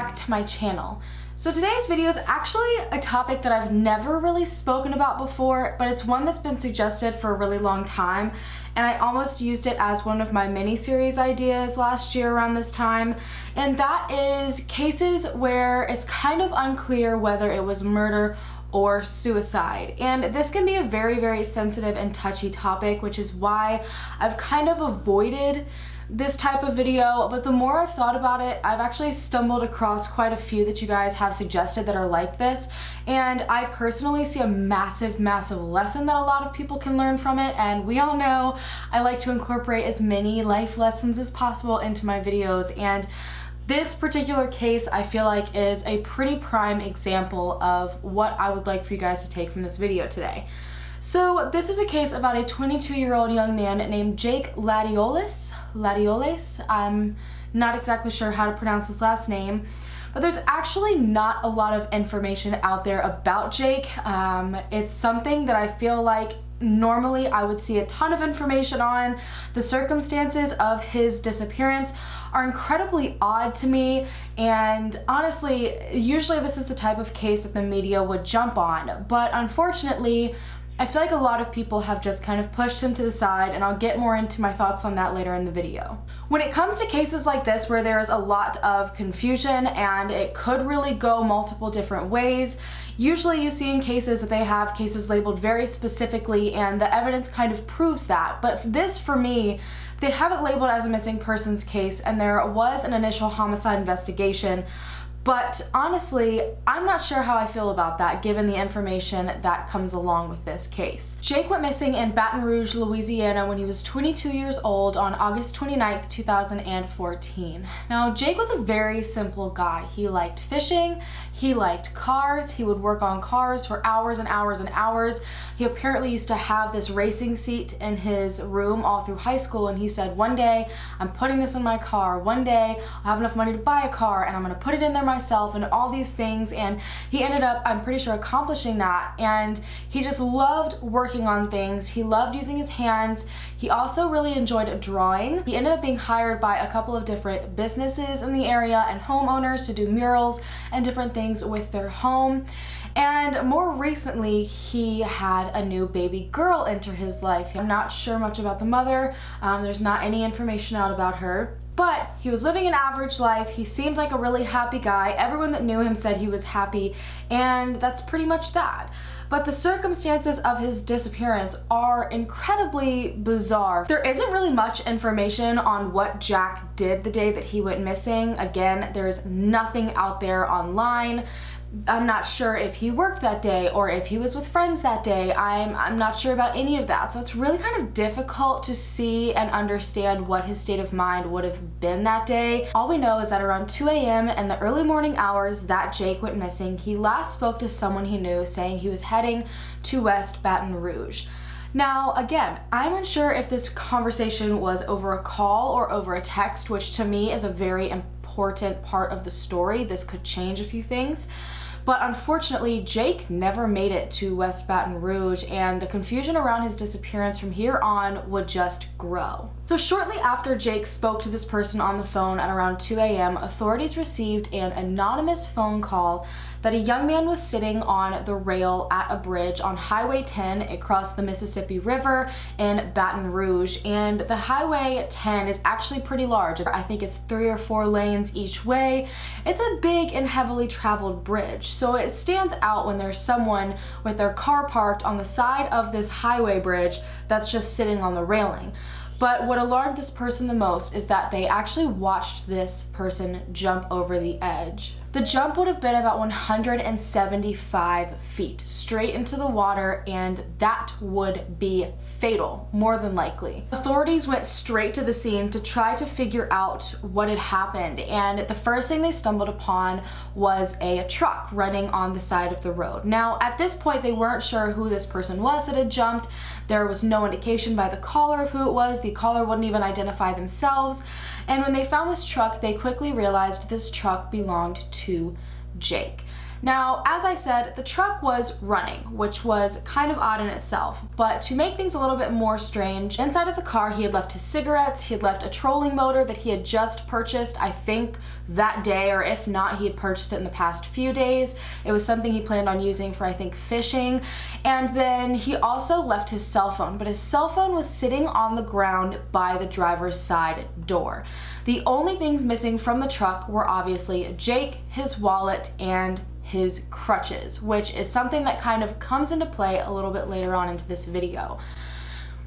back to my channel. So today's video is actually a topic that I've never really spoken about before, but it's one that's been suggested for a really long time, and I almost used it as one of my mini-series ideas last year around this time, and that is cases where it's kind of unclear whether it was murder or suicide. And this can be a very, very sensitive and touchy topic, which is why I've kind of avoided this type of video, but the more I've thought about it, I've actually stumbled across quite a few that you guys have suggested that are like this, and I personally see a massive lesson that a lot of people can learn from it. And we all know I like to incorporate as many life lessons as possible into my videos, and this particular case I feel like is a pretty prime example of what I would like for you guys to take from this video today. So this is a case about a 22-year-old young man named Jake Latiolais. I'm not exactly sure how to pronounce his last name, but there's actually not a lot of information out there about Jake. It's something that I feel like normally I would see a ton of information on. The circumstances of his disappearance are incredibly odd to me, and honestly, usually this is the type of case that the media would jump on, but unfortunately, I feel like a lot of people have just kind of pushed him to the side, and I'll get more into my thoughts on that later in the video. When it comes to cases like this where there is a lot of confusion and it could really go multiple different ways, usually you see in cases that they have cases labeled very specifically and the evidence kind of proves that. But this, for me, they have it labeled as a missing persons case, and there was an initial homicide investigation. But honestly, I'm not sure how I feel about that given the information that comes along with this case. Jake went missing in Baton Rouge, Louisiana when he was 22 years old on August 29th, 2014. Now, Jake was a very simple guy. He liked fishing, he liked cars, he would work on cars for hours and hours and hours. He apparently used to have this racing seat in his room all through high school, and he said, one day I'm putting this in my car, one day I'll have enough money to buy a car and I'm gonna put it in there myself and all these things. And he ended up, I'm pretty sure, accomplishing that, and he just loved working on things. He loved using his hands. He also really enjoyed drawing. He ended up being hired by a couple of different businesses in the area and homeowners to do murals and different things with their home. And more recently, he had a new baby girl enter his life. I'm not sure much about the mother. There's not any information out about her. But he was living an average life. He seemed like a really happy guy. Everyone that knew him said he was happy, and that's pretty much that. But the circumstances of his disappearance are incredibly bizarre. There isn't really much information on what Jack did the day that he went missing. Again, there's nothing out there online. I'm not sure if he worked that day or if he was with friends that day. I'm not sure about any of that. So it's really kind of difficult to see and understand what his state of mind would have been that day. All we know is that around 2 a.m. in the early morning hours that Jake went missing, he last spoke to someone he knew saying he was heading to West Baton Rouge. Now, again, I'm unsure if this conversation was over a call or over a text, which to me is a very important part of the story. This could change a few things. But unfortunately, Jake never made it to West Baton Rouge, and the confusion around his disappearance from here on would just grow. So shortly after Jake spoke to this person on the phone at around 2 a.m., authorities received an anonymous phone call that a young man was sitting on the rail at a bridge on Highway 10 across the Mississippi River in Baton Rouge. And the Highway 10 is actually pretty large. I think it's 3 or 4 lanes each way. It's a big and heavily traveled bridge. So it stands out when there's someone with their car parked on the side of this highway bridge that's just sitting on the railing. But what alarmed this person the most is that they actually watched this person jump over the edge. The jump would have been about 175 feet straight into the water, and that would be fatal, more than likely. Authorities went straight to the scene to try to figure out what had happened, and the first thing they stumbled upon was a truck running on the side of the road. Now, at this point, they weren't sure who this person was that had jumped. There was no indication by the caller of who it was. The caller wouldn't even identify themselves. And when they found this truck, they quickly realized this truck belonged to Jake. Now, as I said, the truck was running, which was kind of odd in itself, but to make things a little bit more strange, inside of the car he had left his cigarettes, he had left a trolling motor that he had just purchased, I think that day, or if not, he had purchased it in the past few days. It was something he planned on using for, I think, fishing. And then he also left his cell phone, but his cell phone was sitting on the ground by the driver's side door. The only things missing from the truck were obviously Jake, his wallet, and his crutches, which is something that kind of comes into play a little bit later on into this video.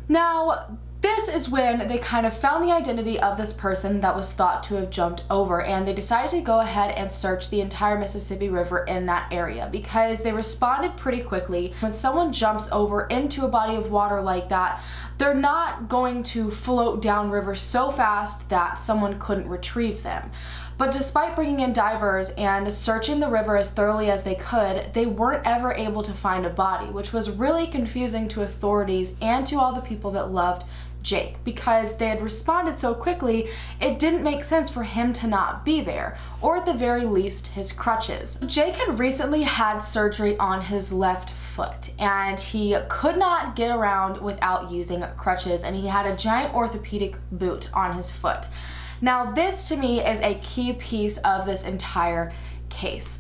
Now, this is when they kind of found the identity of this person that was thought to have jumped over, and they decided to go ahead and search the entire Mississippi River in that area because they responded pretty quickly. When someone jumps over into a body of water like that, they're not going to float downriver so fast that someone couldn't retrieve them. But despite bringing in divers and searching the river as thoroughly as they could, they weren't ever able to find a body, which was really confusing to authorities and to all the people that loved Jake, because they had responded so quickly, it didn't make sense for him to not be there, or at the very least, his crutches. Jake had recently had surgery on his left foot, and he could not get around without using crutches, and he had a giant orthopedic boot on his foot. Now, this to me is a key piece of this entire case.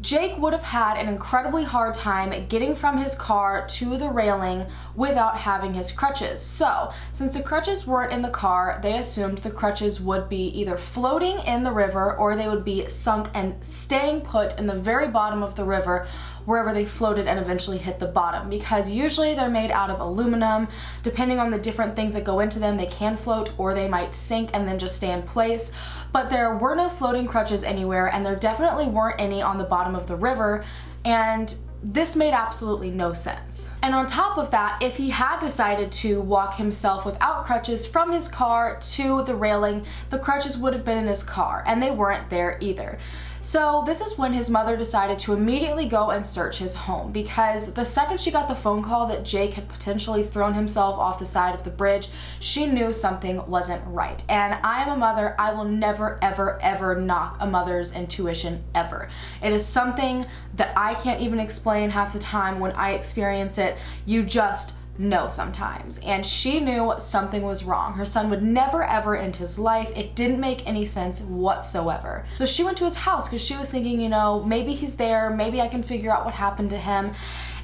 Jake would have had an incredibly hard time getting from his car to the railing without having his crutches. So, since the crutches weren't in the car, they assumed the crutches would be either floating in the river or they would be sunk and staying put in the very bottom of the river wherever they floated and eventually hit the bottom, because usually they're made out of aluminum. Depending on the different things that go into them, they can float or they might sink and then just stay in place. But there were no floating crutches anywhere, and there definitely weren't any on the bottom of the river, and this made absolutely no sense. And on top of that, if he had decided to walk himself without crutches from his car to the railing, the crutches would have been in his car, and they weren't there either. So this is when his mother decided to immediately go and search his home, because the second she got the phone call that Jake had potentially thrown himself off the side of the bridge, she knew something wasn't right. And I am a mother. I will never, ever, ever knock a mother's intuition, ever. It is something that I can't even explain half the time when I experience it. You just know sometimes. And she knew something was wrong. Her son would never ever end his life. It didn't make any sense whatsoever. So she went to his house because she was thinking, you know, maybe he's there, maybe I can figure out what happened to him.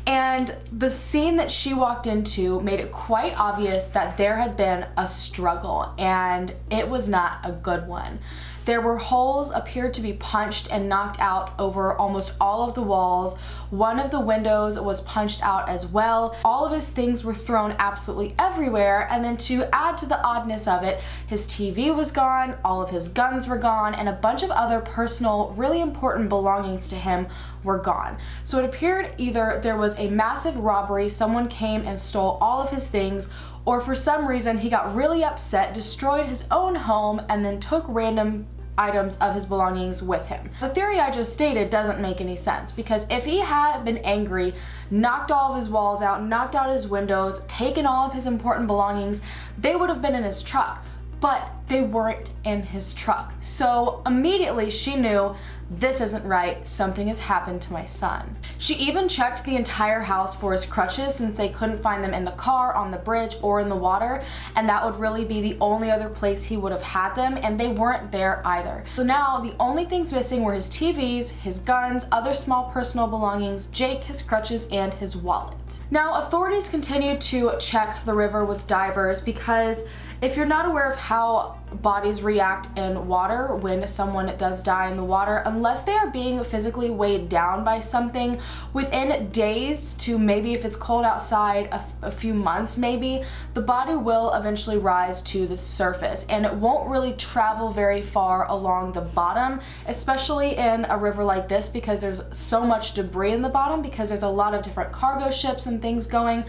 And the scene that she walked into made it quite obvious that there had been a struggle, and it was not a good one. There were holes appeared to be punched and knocked out over almost all of the walls. One of the windows was punched out as well. All of his things were thrown absolutely everywhere, and then to add to the oddness of it, his TV was gone, all of his guns were gone, and a bunch of other personal, really important belongings to him were gone. So it appeared either there was a massive robbery, someone came and stole all of his things, or for some reason he got really upset, destroyed his own home, and then took random items of his belongings with him. The theory I just stated doesn't make any sense, because if he had been angry, knocked all of his walls out, knocked out his windows, taken all of his important belongings, they would have been in his truck, but they weren't in his truck. So immediately she knew, this isn't right, something has happened to my son. She even checked the entire house for his crutches, since they couldn't find them in the car, on the bridge, or in the water, and that would really be the only other place he would have had them, and they weren't there either. So now the only things missing were his TVs, his guns, other small personal belongings, Jake, his crutches, and his wallet. Now authorities continued to check the river with divers, because if you're not aware of how bodies react in water when someone does die in the water, unless they are being physically weighed down by something, within days to maybe, if it's cold outside, a few months maybe, the body will eventually rise to the surface, and it won't really travel very far along the bottom, especially in a river like this, because there's so much debris in the bottom, because there's a lot of different cargo ships and things going.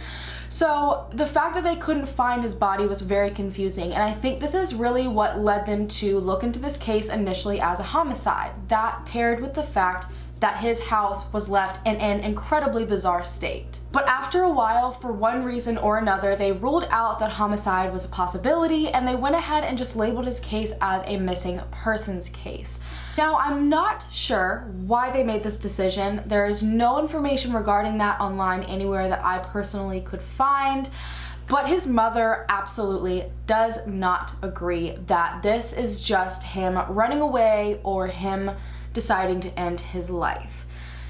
So the fact that they couldn't find his body was very confusing, and I think this is really what led them to look into this case initially as a homicide. That paired with the fact that his house was left in an incredibly bizarre state. But after a while, for one reason or another, they ruled out that homicide was a possibility, and they went ahead and just labeled his case as a missing persons case. Now, I'm not sure why they made this decision. There is no information regarding that online anywhere that I personally could find. But his mother absolutely does not agree that this is just him running away or him deciding to end his life.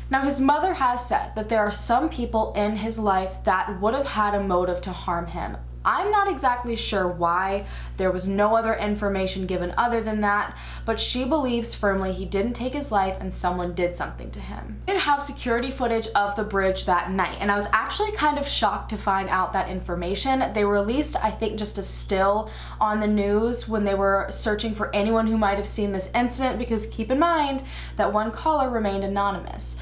Now, his mother has said that there are some people in his life that would have had a motive to harm him. I'm not exactly sure why. There was no other information given other than that, but she believes firmly he didn't take his life and someone did something to him. We did have security footage of the bridge that night, and I was actually kind of shocked to find out that information. They released, I think, just a still on the news when they were searching for anyone who might have seen this incident, because keep in mind that one caller remained anonymous.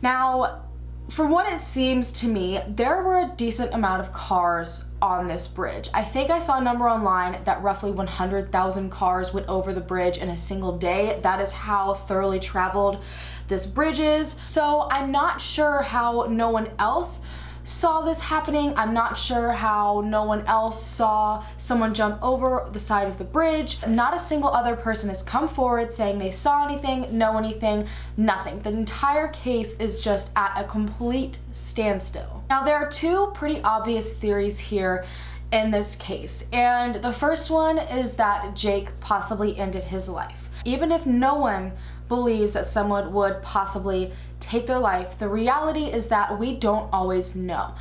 Now, from what it seems to me, there were a decent amount of cars on this bridge. I think I saw a number online that roughly 100,000 cars went over the bridge in a single day. That is how thoroughly traveled this bridge is. So I'm not sure how no one else saw this happening. I'm not sure how no one else saw someone jump over the side of the bridge. Not a single other person has come forward saying they saw anything, know anything, nothing. The entire case is just at a complete standstill. Now, there are two pretty obvious theories here in this case, and the first one is that Jake possibly ended his life. Even if no one believes that someone would possibly take their life, the reality is that we don't always know.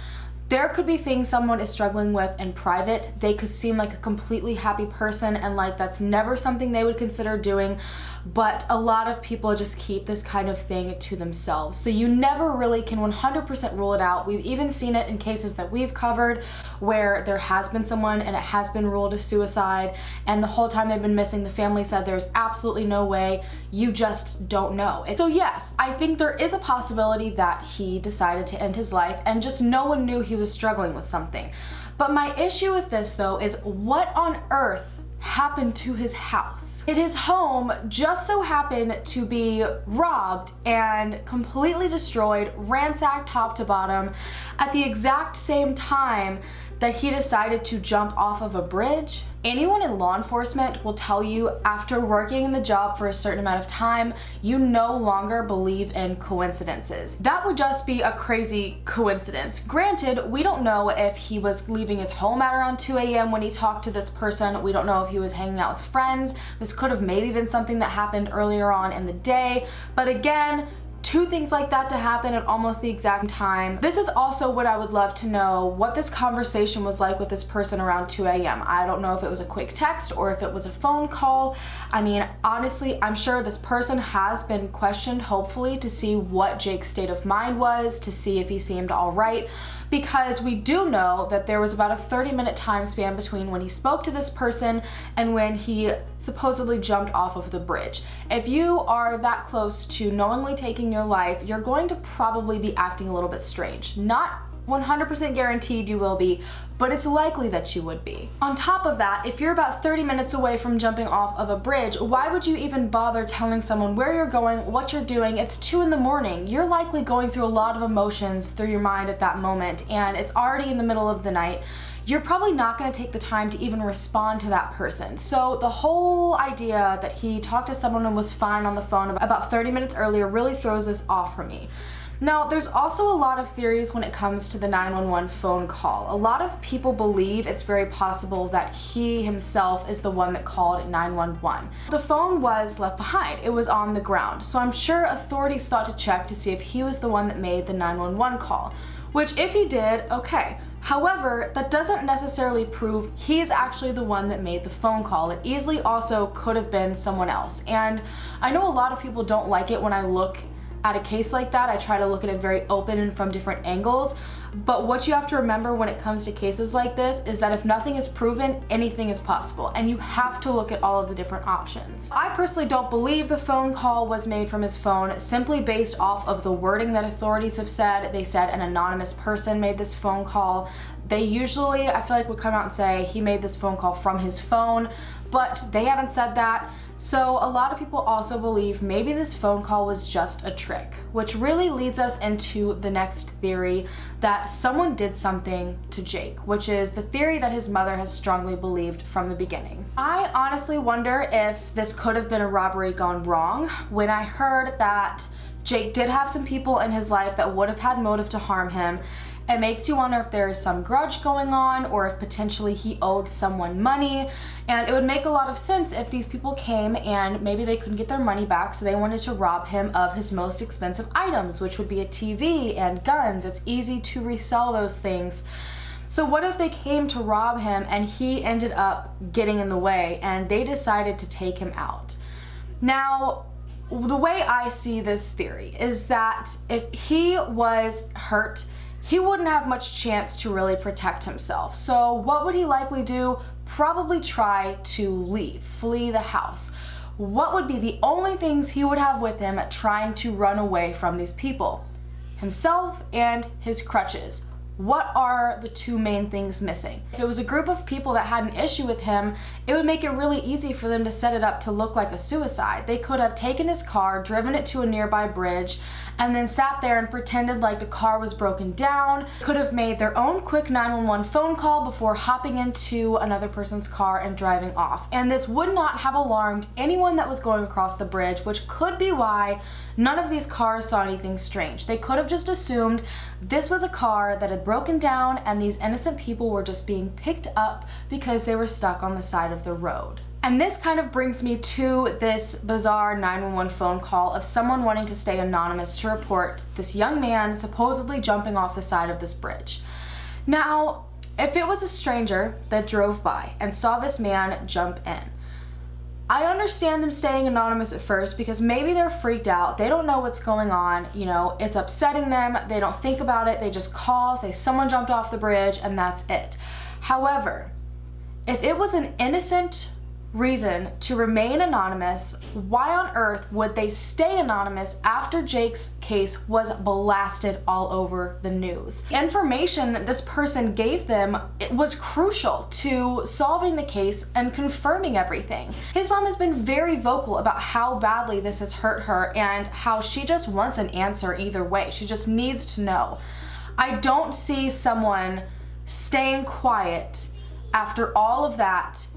There could be things someone is struggling with in private. They could seem like a completely happy person and like that's never something they would consider doing, but a lot of people just keep this kind of thing to themselves. So you never really can 100% rule it out. We've even seen it in cases that we've covered where there has been someone and it has been ruled a suicide, and the whole time they've been missing, the family said there's absolutely no way. You just don't know. So yes, I think there is a possibility that he decided to end his life and just no one knew he was struggling with something. But my issue with this though is what on earth happened to his house? His home just so happened to be robbed and completely destroyed, ransacked top to bottom at the exact same time that he decided to jump off of a bridge. Anyone in law enforcement will tell you after working in the job for a certain amount of time, you no longer believe in coincidences. That would just be a crazy coincidence. Granted, we don't know if he was leaving his home at around 2 a.m. when he talked to this person. We don't know if he was hanging out with friends. This could have maybe been something that happened earlier on in the day. But again, two things like that to happen at almost the exact time. This is also what I would love to know, what this conversation was like with this person around 2 a.m. I don't know if it was a quick text or if it was a phone call. I mean, honestly, I'm sure this person has been questioned, hopefully, to see what Jake's state of mind was, to see if he seemed all right, because we do know that there was about a 30-minute time span between when he spoke to this person and when he supposedly jumped off of the bridge. If you are that close to knowingly taking your life, you're going to probably be acting a little bit strange. Not 100% guaranteed you will be, but it's likely that you would be. On top of that, if you're about 30 minutes away from jumping off of a bridge, why would you even bother telling someone where you're going, what you're doing? It's 2 in the morning. You're likely going through a lot of emotions through your mind at that moment, and it's already in the middle of the night. You're probably not going to take the time to even respond to that person. So the whole idea that he talked to someone and was fine on the phone about 30 minutes earlier really throws this off for me. Now, there's also a lot of theories when it comes to the 911 phone call. A lot of people believe it's very possible that he himself is the one that called 911. The phone was left behind. It was on the ground. So I'm sure authorities thought to check to see if he was the one that made the 911 call, which if he did, okay. However, that doesn't necessarily prove he's actually the one that made the phone call. It easily also could have been someone else. And I know a lot of people don't like it when I look at a case like that. I try to look at it very open and from different angles. But what you have to remember when it comes to cases like this is that if nothing is proven, anything is possible, and you have to look at all of the different options. I personally don't believe the phone call was made from his phone simply based off of the wording that authorities have said. They said an anonymous person made this phone call. They usually, I feel like, would come out and say he made this phone call from his phone, but they haven't said that. So a lot of people also believe maybe this phone call was just a trick, which really leads us into the next theory, that someone did something to Jake, which is the theory that his mother has strongly believed from the beginning. I honestly wonder if this could have been a robbery gone wrong. When I heard that Jake did have some people in his life that would have had motive to harm him, it makes you wonder if there is some grudge going on, or if potentially he owed someone money. And it would make a lot of sense if these people came and maybe they couldn't get their money back, so they wanted to rob him of his most expensive items, which would be a TV and guns. It's easy to resell those things. So what if they came to rob him and he ended up getting in the way and they decided to take him out? Now, the way I see this theory is that if he was hurt, he wouldn't have much chance to really protect himself. So what would he likely do? Probably try to leave, flee the house. What would be the only things he would have with him trying to run away from these people? Himself and his crutches. What are the two main things missing? If it was a group of people that had an issue with him, it would make it really easy for them to set it up to look like a suicide. They could have taken his car, driven it to a nearby bridge, and then sat there and pretended like the car was broken down. Could have made their own quick 911 phone call before hopping into another person's car and driving off. And this would not have alarmed anyone that was going across the bridge, which could be why none of these cars saw anything strange. They could have just assumed this was a car that had broken down and these innocent people were just being picked up because they were stuck on the side of the road. And this kind of brings me to this bizarre 911 phone call of someone wanting to stay anonymous to report this young man supposedly jumping off the side of this bridge. Now, if it was a stranger that drove by and saw this man jump in, I understand them staying anonymous at first because maybe they're freaked out. They don't know what's going on. You know, it's upsetting them. They don't think about it. They just call, say someone jumped off the bridge, and that's it. However, if it was an innocent reason to remain anonymous, why on earth would they stay anonymous after Jake's case was blasted all over the news? The information this person gave them, it was crucial to solving the case and confirming everything. His mom has been very vocal about how badly this has hurt her and how she just wants an answer either way. She just needs to know. I don't see someone staying quiet after all of that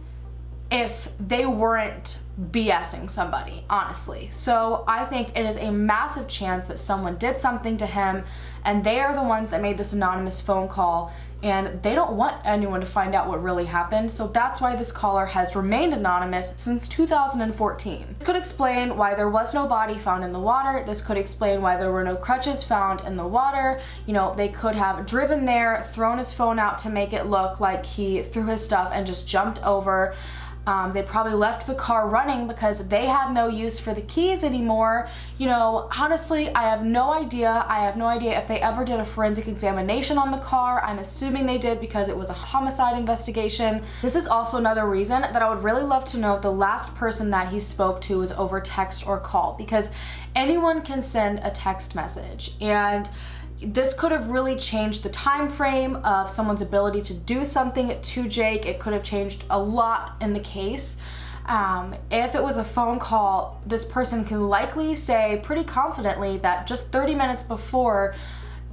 if they weren't BSing somebody, honestly. So I think it is a massive chance that someone did something to him and they are the ones that made this anonymous phone call, and they don't want anyone to find out what really happened. So that's why this caller has remained anonymous since 2014. This could explain why there was no body found in the water. This could explain why there were no crutches found in the water. You know, they could have driven there, thrown his phone out to make it look like he threw his stuff and just jumped over. They probably left the car running because they had no use for the keys anymore. You know, honestly, I have no idea. I have no idea if they ever did a forensic examination on the car. I'm assuming they did because it was a homicide investigation. This is also another reason that I would really love to know if the last person that he spoke to was over text or call, because anyone can send a text message, and this could have really changed the time frame of someone's ability to do something to Jake. It could have changed a lot in the case. If it was a phone call, this person can likely say pretty confidently that just 30 minutes before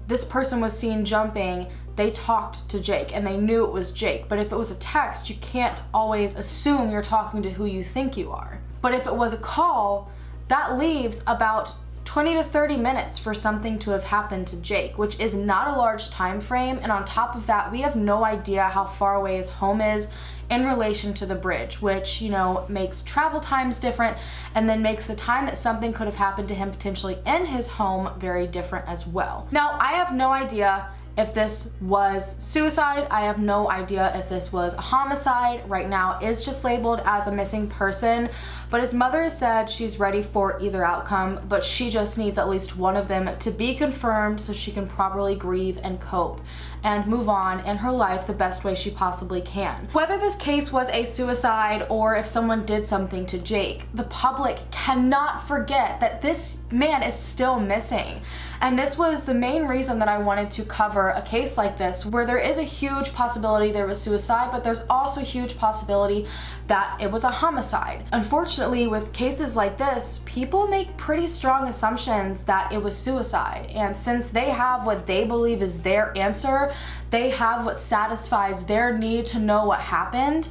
this person was seen jumping, they talked to Jake and they knew it was Jake. But if it was a text, you can't always assume you're talking to who you think you are. But if it was a call, that leaves about 20 to 30 minutes for something to have happened to Jake, which is not a large time frame. And on top of that, we have no idea how far away his home is in relation to the bridge, which, you know, makes travel times different, and then makes the time that something could have happened to him potentially in his home very different as well. Now, I have no idea if this was suicide. I have no idea if this was a homicide. Right now it's just labeled as a missing person, but his mother has said she's ready for either outcome, but she just needs at least one of them to be confirmed so she can properly grieve and cope and move on in her life the best way she possibly can. Whether this case was a suicide or if someone did something to Jake, the public cannot forget that this man is still missing. And this was the main reason that I wanted to cover a case like this, where there is a huge possibility there was suicide, but there's also a huge possibility that it was a homicide. Unfortunately, with cases like this, people make pretty strong assumptions that it was suicide. And since they have what they believe is their answer, they have what satisfies their need to know what happened,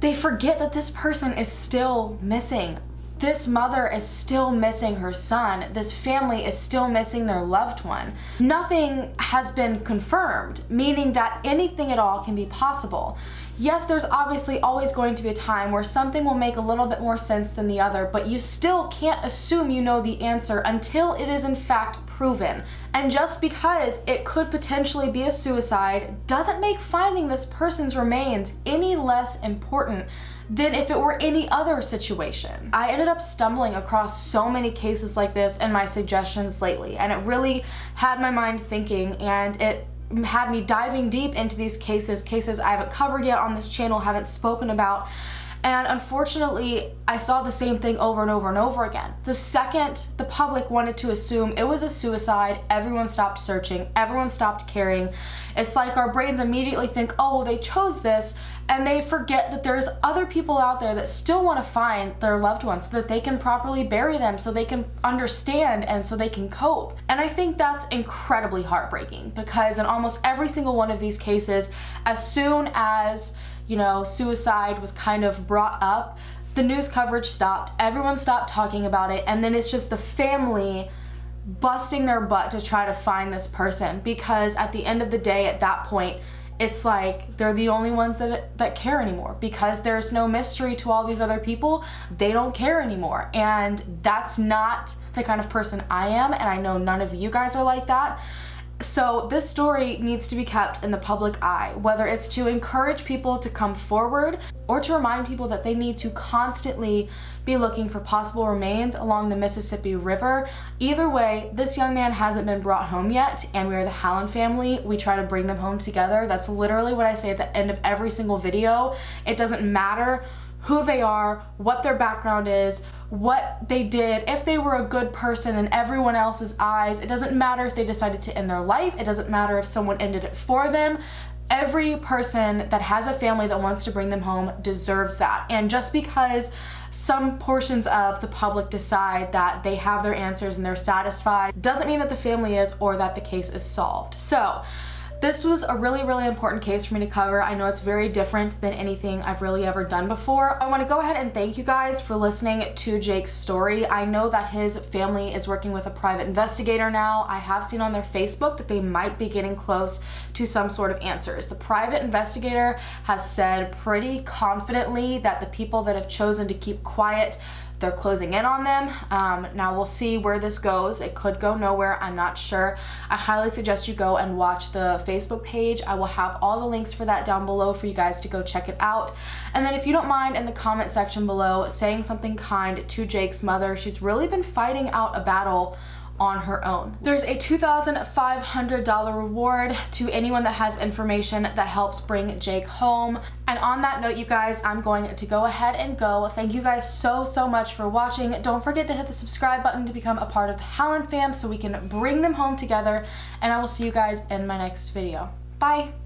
they forget that this person is still missing. This mother is still missing her son. This family is still missing their loved one. Nothing has been confirmed, meaning that anything at all can be possible. Yes, there's obviously always going to be a time where something will make a little bit more sense than the other, but you still can't assume you know the answer until it is in fact proven. And just because it could potentially be a suicide doesn't make finding this person's remains any less important than if it were any other situation. I ended up stumbling across so many cases like this in my suggestions lately, and it really had my mind thinking, and it had me diving deep into these cases I haven't covered yet on this channel, haven't spoken about. And unfortunately, I saw the same thing over and over and over again. The second the public wanted to assume it was a suicide, everyone stopped searching, everyone stopped caring. It's like our brains immediately think, oh, well, they chose this, and they forget that there's other people out there that still want to find their loved ones so that they can properly bury them, so they can understand and so they can cope. And I think that's incredibly heartbreaking, because in almost every single one of these cases, as soon as suicide was kind of brought up, the news coverage stopped, everyone stopped talking about it, and then it's just the family busting their butt to try to find this person, because at the end of the day, at that point, it's like they're the only ones that care anymore, because there's no mystery to all these other people. They don't care anymore, and that's not the kind of person I am, and I know none of you guys are like that. So this story needs to be kept in the public eye, whether it's to encourage people to come forward or to remind people that they need to constantly be looking for possible remains along the Mississippi River. Either way, this young man hasn't been brought home yet, and we are the Hallen family. We try to bring them home together. That's literally what I say at the end of every single video. It doesn't matter who they are, what their background is, what they did, if they were a good person in everyone else's eyes. It doesn't matter if they decided to end their life. It doesn't matter if someone ended it for them. Every person that has a family that wants to bring them home deserves that. And just because some portions of the public decide that they have their answers and they're satisfied doesn't mean that the family is, or that the case is solved. So this was a really, really important case for me to cover. I know it's very different than anything I've really ever done before. I want to go ahead and thank you guys for listening to Jake's story. I know that his family is working with a private investigator now. I have seen on their Facebook that they might be getting close to some sort of answers. The private investigator has said pretty confidently that the people that have chosen to keep quiet, they're closing in on them. Now we'll see where this goes. It could go nowhere, I'm not sure. I highly suggest you go and watch the Facebook page. I will have all the links for that down below for you guys to go check it out. And then if you don't mind, in the comment section below, saying something kind to Jake's mother. She's really been fighting out a battle on her own. There's a $2,500 reward to anyone that has information that helps bring Jake home. And on that note, you guys, I'm going to go ahead and go. Thank you guys so much for watching. Don't forget to hit the subscribe button to become a part of the Hallen fam so we can bring them home together. And I will see you guys in my next video. Bye!